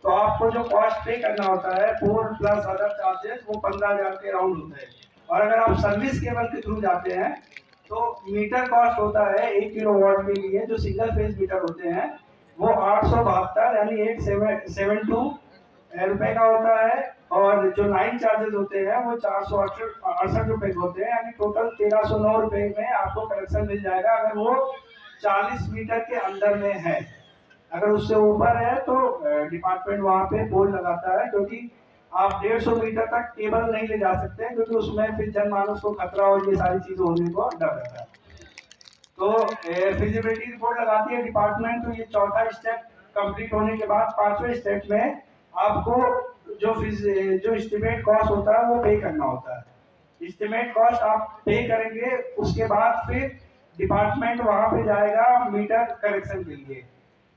तो आपको जो कॉस्ट पे करना होता है पोल प्लस अदर चार्जेस वो 15,000 के अराउंड होता है। और अगर आप सर्विस केबल के थ्रू जाते हैं तो मीटर कॉस्ट होता है 1 किलोवाट के लिए, जो सिंगल फेज मीटर होते हैं वो 872 यानी 872 रुपए का होता है। और जो लाइन चार्जेस होते हैं वो 468 रुपए के होते हैं, यानी टोटल 1309 रुपए में आपको कनेक्शन मिल जाएगा अगर वो 40 मीटर के अंदर में है। अगर उससे ऊपर है तो डिपार्टमेंट वहां पे बोर्ड लगाता है, क्योंकि आप 150 मीटर तक केबल नहीं ले जा सकते, क्योंकि उसमें फिर जनमानस को खतरा और ये सारी चीजें होने को डर रहता है। तो फिजिबिलिटी रिपोर्ट लगाती है डिपार्टमेंट। तो ये चौथा स्टेप कंप्लीट होने के बाद पांचवें स्टेप में आपको जो एस्टिमेट कॉस्ट होता है वो पे करना होता है। एस्टिमेट कॉस्ट आप पे करेंगे, उसके बाद फिर डिपार्टमेंट वहां पे जाएगा मीटर कनेक्शन के लिए,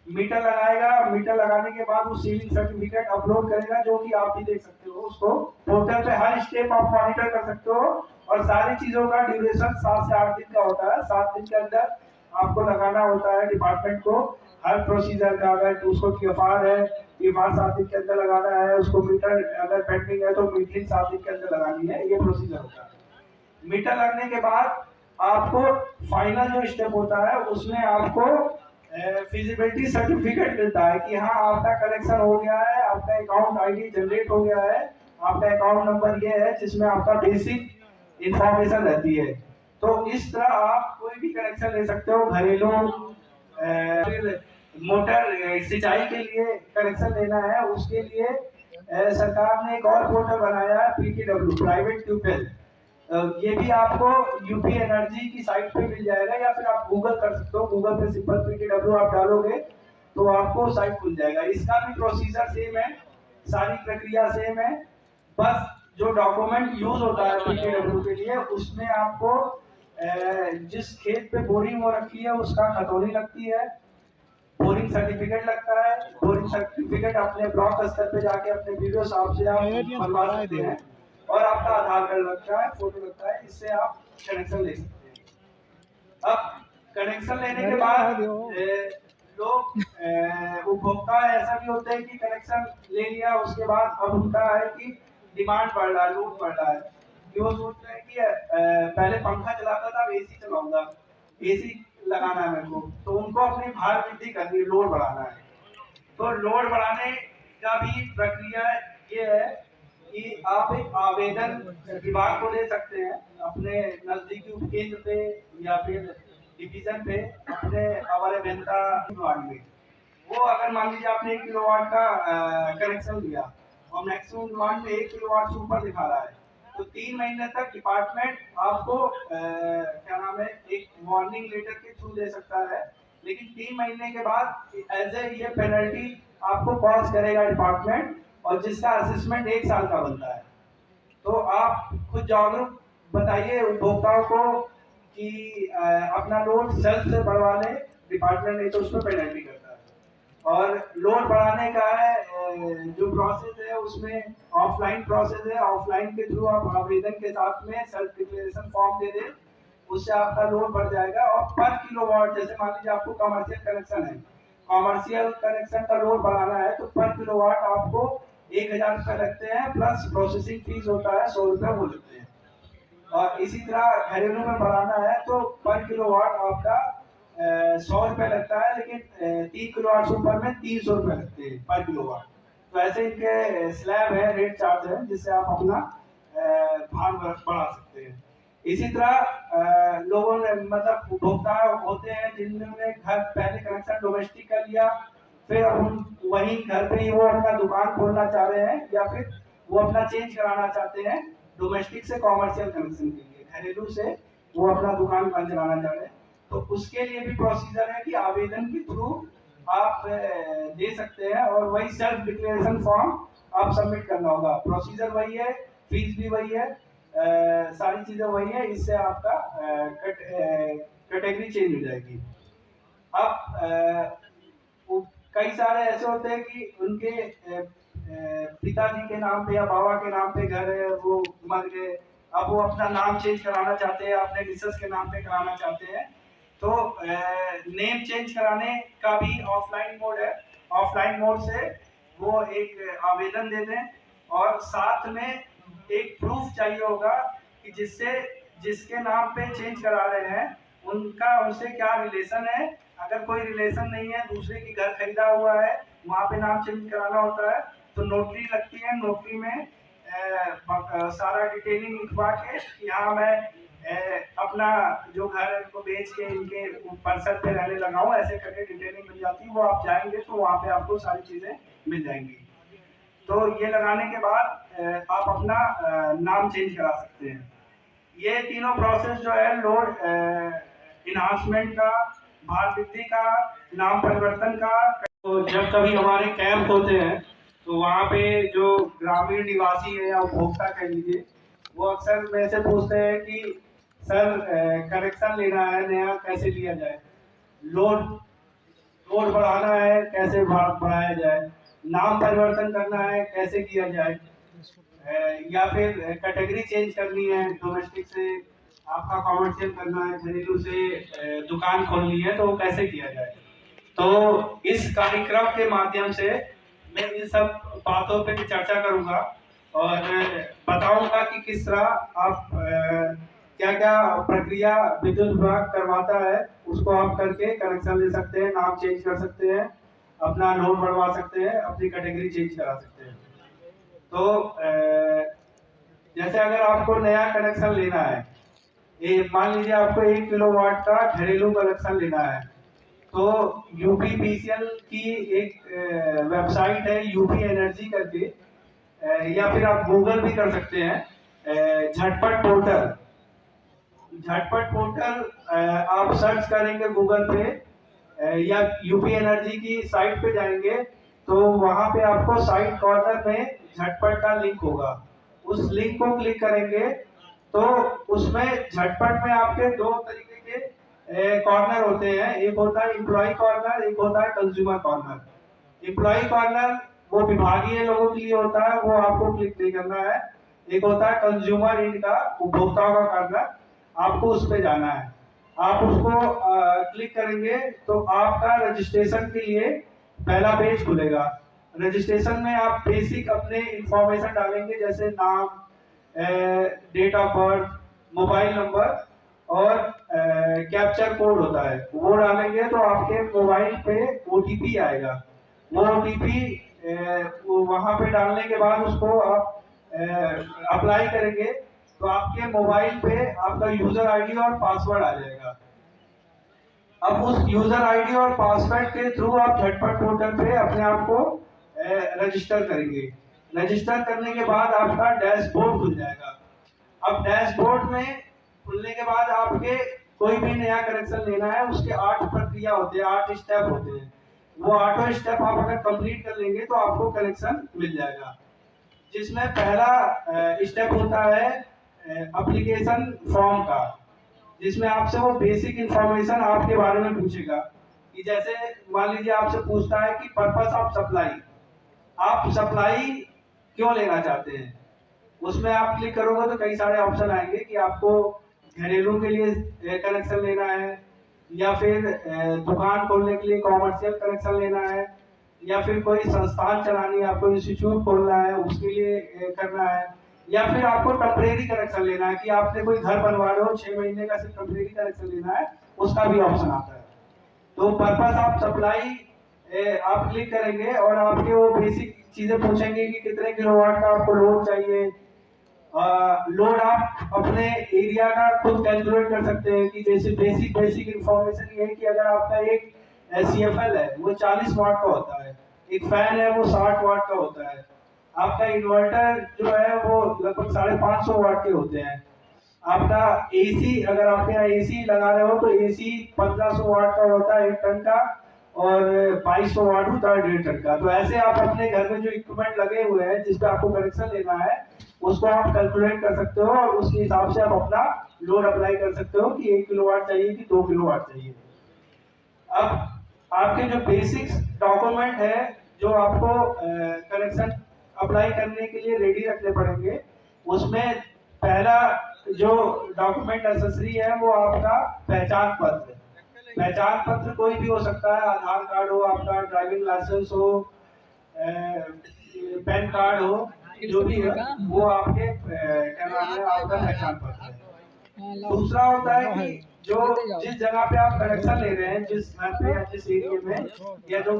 मीटर लगाएगा। मीटर लगाने के बाद वो सीलिंग सर्टिफिकेट अपलोड करेगा, जो कि आप भी देख सकते हो उसको पोर्टल पे। हर स्टेप आप मॉनिटर कर सकते हो और सारी चीजों का ड्यूरेशन 7 से 8 दिन का होता है। 7 दिन के अंदर आपको लगाना होता है डिपार्टमेंट को हर प्रोसीजर का। अगर उसको TFR है, TFR 7 दिन के अंदर लगाना है, उसको मीटर अगर पेंडिंग है तो मीटरिंग 7 दिन के अंदर लगानी है, ये प्रोसीजर होता है। मीटर लगने के बाद आपको फाइनल जो स्टेप होता है उसमें आपको फिजिबिलिटी सर्टिफिकेट मिलता है कि हाँ आपका कनेक्शन हो गया है, आपका अकाउंट आईडी जनरेट हो गया है, आपका अकाउंट नंबर ये है जिसमें आपका बेसिक इंफॉर्मेशन रहती है। तो इस तरह आप कोई भी कनेक्शन ले सकते हो। घरेलू मोटर सिंचाई के लिए कनेक्शन लेना है, उसके लिए सरकार ने एक और पोर्टल बनाया है PTW प्राइवेट ट्यूबवेल। ये भी आपको यूपी एनर्जी की साइट पे मिल जाएगा, या फिर आप गूगल कर सकते हो। गूगल पे सिंपल PTW आप डालोगे तो आपको साइट खुल जाएगा। इसका भी प्रोसीजर सेम है, सारी प्रक्रिया सेम है, बस जो डॉक्यूमेंट यूज होता है PTW के लिए उसमें आपको जिस खेत पे बोरिंग हो रखी है उसका खतौनी लगती है, बोरिंग सर्टिफिकेट लगता है। बोरिंग सर्टिफिकेट अपने ब्लॉक स्तर पे जाके अपने वीडियो साहब से आप बनवा सकते हैं, और आपका आधार कार्ड लगता है, फोटो लगता है, इससे आप कनेक्शन ले सकते हैं। अब कनेक्शन लेने के बाद लोग उपभोक्ता ऐसा भी होता है कि कनेक्शन ले लिया उसके बाद अब उनका है कि डिमांड बढ़ रहा है, लोड बढ़ रहा है कि वो सोच रहे हैं कि पहले पंखा चलाता था अब AC चलाऊंगा, AC लगाना है मेरे को, तो उनको अपनी भार वृद्धि करनी है, लोड बढ़ाना है। तो लोड बढ़ाने का भी प्रक्रिया ये है कि आप एक आवेदन विभाग को दे सकते हैं अपने नजदीकी उपकेंद्र पे या फिर डिवीजन पे अपने हमारे अभियंता विभाग में। वो अगर मान लीजिए आपने 1 किलोवाट का कनेक्शन लिया और मैक्सिमम डिमांड में 1 किलोवाट से ऊपर दिखा रहा है, तो 3 महीने तक डिपार्टमेंट आपको क्या नाम है एक वार्निंग लेटर के थ्रू दे सकता है। लेकिन 3 महीने के बाद एज ए ये पेनल्टी आपको कॉज करेगा डिपार्टमेंट, और जिसका असेसमेंट 1 साल का बनता है। तो आप खुद जागरूक बताइए उपभोक्ताओं को कि अपना लोड सेल्फ से बढ़वा ले डिपार्टमेंट, नहीं तो उसमें पेनल्टी करता है। और लोड बढ़ाने का है जो प्रोसेस है उसमें ऑफलाइन प्रोसेस है। ऑफलाइन के थ्रू आप आवेदन के साथ में सेल्फ डिक्लेरेशन फॉर्म दे दें, उससे आपका लोड बढ़ जाएगा। और पर किलोवाट, जैसे मान लीजिए आपको कमर्शियल कनेक्शन है, कमर्शियल कनेक्शन का लोड बढ़ाना है तो पर किलोवाट आपको 1,000 रुपए लगते हैं, प्लस प्रोसेसिंग फीस होता है 100 रुपए वो लगते हैं। और इसी तरह घरेलू में बढ़ाना है तो पर किलोवाट आपका 100 रुपए लगता है, लेकिन 3 किलोवाट से ऊपर में 300 रुपए लगते हैं पर किलोवाट। तो ऐसे इनके स्लैब है, रेट चार्ज है, जिससे आप अपना भार बढ़ा सकते हैं। इसी तरह लोगों ने मतलब उपभोक्ता होते हैं जिन्होंने घर पहले कनेक्शन डोमेस्टिक कर लिया, फिर हम वही घर पे ही वो अपना दुकान खोलना चाह रहे हैं, या फिर वो अपना चेंज कराना चाहते हैं डोमेस्टिक से कॉमर्शियल कनेक्शन के लिए, घरेलू से वो अपना दुकान चलाना चाह रहे हैं। तो उसके लिए भी प्रोसीजर है कि आवेदन के थ्रू आप दे सकते हैं, और वही सेल्फ डिक्लेरेशन फॉर्म आप सबमिट करना होगा। प्रोसीजर वही है, फीस भी वही है, सारी चीजें वही है। इससे आपका कैटेगरी चेंज हो जाएगी। अब कई सारे ऐसे होते हैं कि उनके पिताजी के नाम पे या बाबा के नाम पे घर है, वो मर गए, अब वो अपना नाम चेंज कराना चाहते हैं, अपने मिसेस के नाम पे कराना चाहते हैं। तो नेम चेंज कराने का भी ऑफलाइन मोड है। ऑफलाइन मोड से वो एक आवेदन दे दें, और साथ में एक प्रूफ चाहिए होगा कि जिसके नाम पे चेंज करा रहे हैं उनका उनसे क्या रिलेशन है। अगर कोई रिलेशन नहीं है, दूसरे की घर खरीदा हुआ है, वहाँ पे नाम चेंज कराना होता है, तो नोटरी लगती है। नोटरी में सारा डिटेलिंग लिखवा के, यहाँ मैं अपना जो घर है उनको बेच के इनके परिसर पे रहने लगा हूँ, ऐसे करके डिटेलिंग मिल जाती है। वो आप जाएंगे तो वहाँ पे आपको सारी चीज़ें मिल जाएंगी। तो ये लगाने के बाद आप अपना नाम चेंज करा सकते हैं। ये तीनों प्रोसेस जो है, लोड इन्हांसमेंट का, भार वृद्धि का, नाम परिवर्तन का, तो जब कभी हमारे कैंप होते हैं तो वहाँ पे जो ग्रामीण निवासी है या उपभोक्ता कह लीजिए, वो अक्सर मेरे से पूछते हैं कि सर कनेक्शन लेना है नया, कैसे लिया जाए, लोड लोड बढ़ाना है कैसे बढ़ाया जाए, नाम परिवर्तन करना है कैसे किया जाए, या फिर कैटेगरी चेंज करनी है, डोमेस्टिक से आपका कॉमर्शियल करना है, घरेलू से दुकान खोलनी है, तो वो कैसे किया जाए। तो इस कार्यक्रम के माध्यम से मैं इन सब बातों पे चर्चा करूंगा और बताऊंगा कि किस तरह आप क्या क्या प्रक्रिया विद्युत विभाग करवाता है, उसको आप करके कनेक्शन ले सकते हैं, नाम चेंज कर सकते हैं, अपना लोन बढ़वा सकते हैं, अपनी कैटेगरी चेंज करा सकते हैं। तो जैसे अगर आपको नया कनेक्शन लेना है, मान लीजिए आपको 1 किलोवाट का घरेलू कनेक्शन लेना है, तो यूपीपीसीएल की एक वेबसाइट है यूपी एनर्जी करके, या फिर आप गूगल भी कर सकते हैं, झटपट पोर्टल। झटपट पोर्टल आप सर्च करेंगे गूगल पे या यूपी एनर्जी की साइट पे जाएंगे, तो वहां पे आपको साइट कॉर्नर में झटपट का लिंक होगा। उस लिंक को क्लिक करेंगे तो उसमें झटपट में आपके दो तरीके के कॉर्नर होते हैं, एक होता है एम्प्लॉय कॉर्नर, एक होता है कंज्यूमर कॉर्नर। एम्प्लॉय कॉर्नर वो विभागीय लोगों के लिए होता है, वो आपको क्लिक नहीं करना है। एक होता है कंज्यूमर इंड का, उपभोक्ताओं का कॉर्नर, आपको उस पर जाना है। आप उसको क्लिक करेंगे तो आपका रजिस्ट्रेशन के लिए पहला पेज खुलेगा। रजिस्ट्रेशन में आप बेसिक अपने इंफॉर्मेशन डालेंगे, जैसे नाम, date of birth, mobile number और कैप्चर कोड होता है, वो डालेंगे तो आपके मोबाइल पे ओटीपी आएगा। वो ओटीपी वहां पे डालने के बाद उसको आप अप्लाई करेंगे तो आपके मोबाइल पे आपका यूजर आईडी और पासवर्ड आ जाएगा। अब उस यूजर आईडी और पासवर्ड के थ्रू आप झटपट पोर्टल पे अपने आप को रजिस्टर करेंगे। रजिस्टर करने के बाद आपका डैशबोर्ड खुल जाएगा। अब डैशबोर्ड में खुलने के बाद आपके कोई भी नया कनेक्शन लेना है, उसके 8 प्रक्रिया होते हैं, 8 स्टेप होते हैं। वो 8 स्टेप आप अगर कंप्लीट कर लेंगे तो आपको कनेक्शन मिल जाएगा। जिसमें पहला स्टेप होता है एप्लीकेशन फॉर्म का, जिसमें आपसे वो बेसिक इंफॉर्मेशन आपके बारे में पूछेगा कि जैसे मान लीजिए आपसे पूछता है कि पर्पस ऑफ सप्लाई, आप सप्लाई क्यों लेना चाहते हैं। उसमें आप क्लिक करोगे तो कई सारे ऑप्शन आएंगे कि आपको घरेलू के लिए कनेक्शन लेना है, या फिर दुकान खोलने के लिए कॉमर्शियल कनेक्शन लेना है, या फिर कोई संस्थान चलानी है, आपको इंस्टीट्यूट खोलना है उसके लिए करना है, या फिर आपको टेम्परेरी कनेक्शन लेना है कि आपने कोई घर बनवा रहे हो 6 महीने का सिर्फ टेम्परेरी कनेक्शन लेना है, उसका भी ऑप्शन आता है। तो पर्पस ऑफ सप्लाई आप क्लिक करेंगे और आपके वो बेसिक चीजें पूछेंगे कि कितने किलोवाट का आपको लोड चाहिए। लोड आप अपने एरिया का खुद कैलकुलेट कर सकते हैं कि जैसे बेसिक इंफॉर्मेशन ये है कि अगर आपका एक CFL है वो 40 वाट का होता है, एक फैन है वो 60 वाट का होता है, आपका इन्वर्टर जो है वो लगभग 550 वाट के होते हैं, आपका AC अगर आपके यहाँ AC लगा रहे हो तो AC 1500 वाट का होता है 1 टन का, और 2200 वाट होता है 1.5 टन का। तो ऐसे आप अपने घर में जो इक्विपमेंट लगे हुए हैं जिस पे आपको कनेक्शन लेना है उसको आप कैलकुलेट कर सकते हो, और उसके हिसाब से आप अपना लोड अप्लाई कर सकते हो कि 1 किलोवाट चाहिए कि 2 किलोवाट चाहिए। अब आपके जो बेसिक्स डॉक्यूमेंट है जो आपको कनेक्शन अप्लाई करने के लिए रेडी रखने पड़ेंगे, उसमें पहला जो डॉक्यूमेंट नेसेसरी है वो आपका पहचान पत्र। पहचान पत्र कोई भी हो सकता है, आधार कार्ड हो, आपका ड्राइविंग लाइसेंस हो, पैन कार्ड हो, जो भी है वो आपके क्या नाम है, आपका पहचान पत्र है। दूसरा होता है कि जो जिस जगह पे आप कनेक्शन ले रहे हैं, जिस घर पे या जिस एरिया में, या जो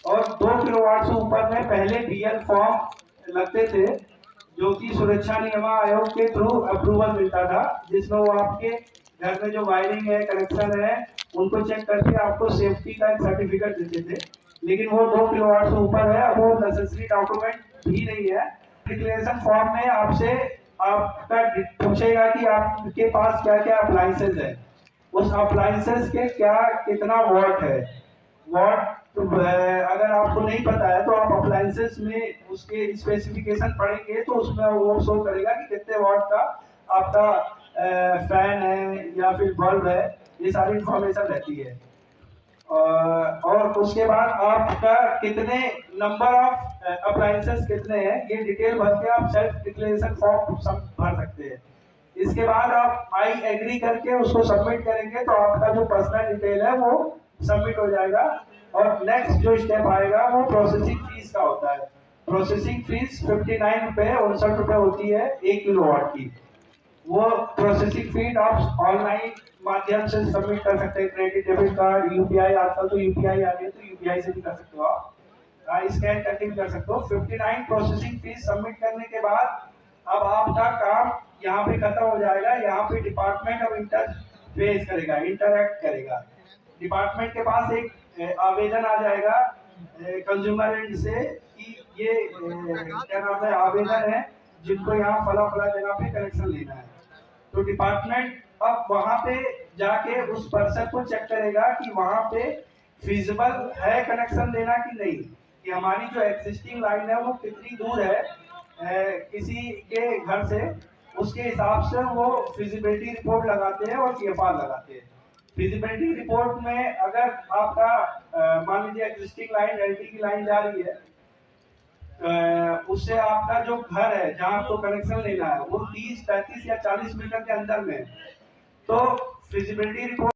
और 2 किलोवाट से ऊपर में पहले बीएल फॉर्म लगते थे, जो कि सुरक्षा नियम आयोग के थ्रू अप्रूवल मिलता था, जिसमें वो आपके घर में जो वायरिंग है, कनेक्शन है, उनको चेक करके आपको सेफ्टी का एक सर्टिफिकेट देते थे। लेकिन वो 2 किलोवाट से ऊपर है, वो नेसेसरी डॉक्यूमेंट भी नहीं है। डिक्लेरेशन फॉर्म में आपसे आपका पूछेगा कि आपके पास क्या क्या अप्लायंसेज है, उस अप्लायंसेज के क्या कितना वॉट है। वॉट तो अगर आपको नहीं पता है तो आप अप्लायंसेस में उसके स्पेसिफिकेशन पढ़ेंगे तो उसमें वो शो करेगा कि कितने वॉट का आपका फैन है या फिर बल्ब है, ये सारी इंफॉर्मेशन रहती है। और उसके बाद आपका कितने नंबर ऑफ अप्लायंसेस कितने हैं, ये डिटेल भर के आप सेल्फ डिक्लेरेशन फॉर्म भर सकते हैं। इसके बाद आप आई एग्री करके उसको सबमिट करेंगे तो आपका जो पर्सनल डिटेल है वो सबमिट हो जाएगा। और नेक्स्ट जो स्टेप आएगा वो प्रोसेसिंग फीस का होता है। प्रोसेसिंग फीस 59 रुपये 59 रुपये होती है 1 किलोवाट की। वो प्रोसेसिंग फीस आप ऑनलाइन माध्यम से सबमिट कर सकते हैं, क्रेडिट डेबिट कार्ड, यूपीआई, आजकल तो यूपीआई आ गई है तो यूपीआई से भी कर सकते हो आप, स्कैन करके भी कर सकते हो। 59 प्रोसेसिंग फीस सबमिट करने के बाद अब आपका काम यहाँ पे खत्म हो जाएगा। यहाँ पे डिपार्टमेंट अब इंटरफेस करेगा, इंटरैक्ट करेगा। डिपार्टमेंट के पास एक आवेदन आ जाएगा कंज्यूमर एंड से कि ये क्या नाम है, आवेदन है जिनको यहाँ फला फला जगह पे कनेक्शन लेना है। तो डिपार्टमेंट अब वहां पे जाके उस पर्सन को चेक करेगा कि वहां पे फिजिबल है कनेक्शन देना कि नहीं, कि हमारी जो एग्जिस्टिंग लाइन है वो कितनी दूर है किसी के घर से, उसके हिसाब से वो फिजिबिलिटी रिपोर्ट लगाते हैं और सीएफआर लगाते हैं। फिजिबिलिटी रिपोर्ट में अगर आपका मान लीजिए एग्जिस्टिंग लाइन एलटी की लाइन जा रही है, उससे आपका जो घर है जहां आपको कनेक्शन लेना है वो 30, 35 या 40 मीटर के अंदर में, तो फिजिबिलिटी रिपोर्ट